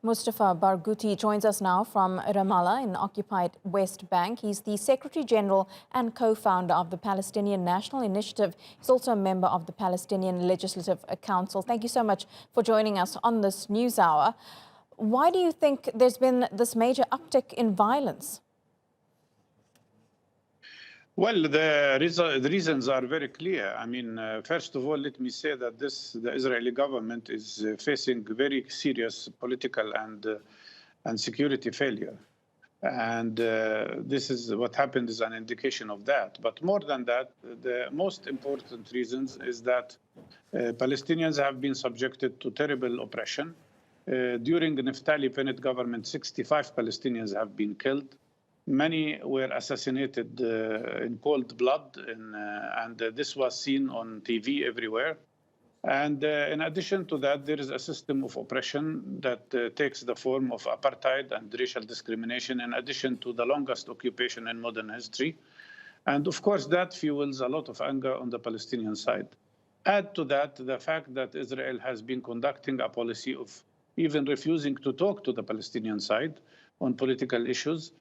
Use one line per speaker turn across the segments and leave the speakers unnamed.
Mustafa Barghouti joins us now from Ramallah in occupied West Bank. He's the Secretary General and co-founder of the Palestinian National Initiative. He's also a member of the Palestinian Legislative Council. Thank you so much for joining us on this news hour. Why do you think there's been this major uptick in violence?
Well, the reasons are very clear. I mean, first of all, let me say that the Israeli government is facing very serious political and security failure. And this is what happened is an indication of that. But more than that, the most important reasons is that Palestinians have been subjected to terrible oppression. During the Naftali Bennett government, 65 Palestinians have been killed. Many were assassinated in cold blood, and this was seen on TV everywhere. And in addition to that, there is a system of oppression that takes the form of apartheid and racial discrimination, in addition to the longest occupation in modern history. And of course, that fuels a lot of anger on the Palestinian side. Add to that the fact that Israel has been conducting a policy of even refusing to talk to the Palestinian side on political issues,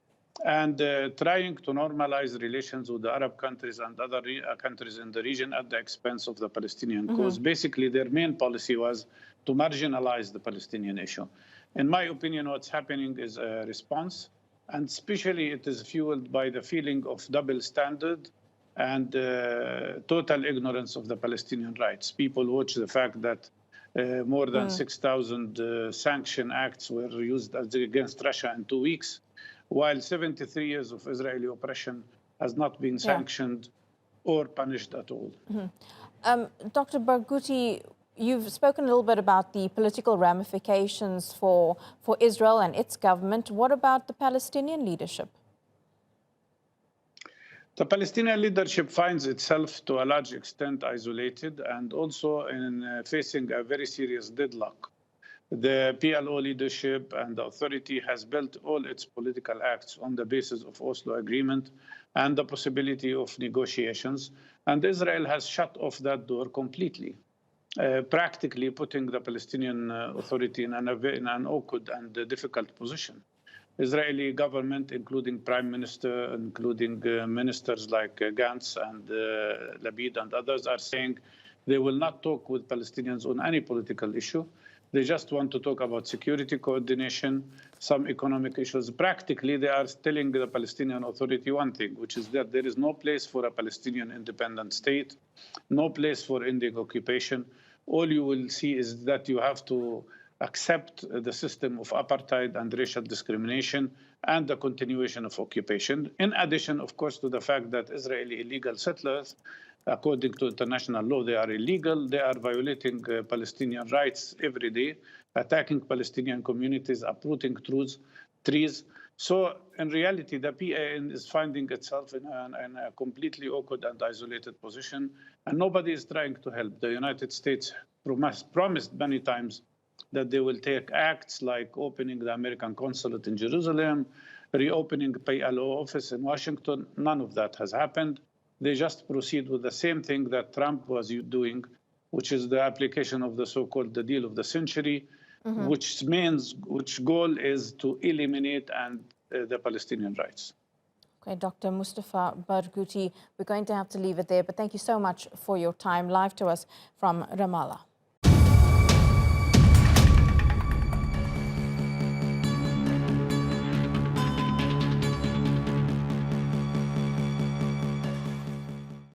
and trying to normalize relations with the Arab countries and other countries in the region at the expense of the Palestinian cause. Basically, their main policy was to marginalize the Palestinian issue. In my opinion, what's happening is a response, and especially it is fueled by the feeling of double standard and total ignorance of the Palestinian rights. People watch the fact that more than 6,000 sanction acts were used against Russia in 2 weeks, while 73 years of Israeli oppression has not been sanctioned or punished at all.
Dr. Barghouti, you've spoken a little bit about the political ramifications for Israel and its government. What about the Palestinian leadership?
The Palestinian leadership finds itself to a large extent isolated and also in facing a very serious deadlock. The PLO leadership and the authority has built all its political acts on the basis of Oslo Agreement and the possibility of negotiations. And Israel has shut off that door completely, practically putting the Palestinian Authority in an awkward and difficult position. Israeli government, including Prime Minister, including ministers like Gantz and Lapid and others, are saying they will not talk with Palestinians on any political issue. They just want to talk about security coordination, some economic issues. Practically, they are telling the Palestinian Authority one thing, which is that there is no place for a Palestinian independent state, no place for ending occupation. All you will see is that you have to accept the system of apartheid and racial discrimination and the continuation of occupation. In addition, of course, to the fact that Israeli illegal settlers, according to international law, they are illegal. They are violating Palestinian rights every day, attacking Palestinian communities, uprooting trees. So in reality, the PAN is finding itself in a completely awkward and isolated position, and nobody is trying to help. The United States promised many times that they will take acts like opening the American consulate in Jerusalem, reopening PLO office in Washington. None of that has happened. They just proceed with the same thing that Trump was doing, which is the application of the so-called the deal of the century, which goal is to eliminate the Palestinian rights.
Okay, Dr. Mustafa Barghouti, we're going to have to leave it there, but thank you so much for your time live to us from Ramallah.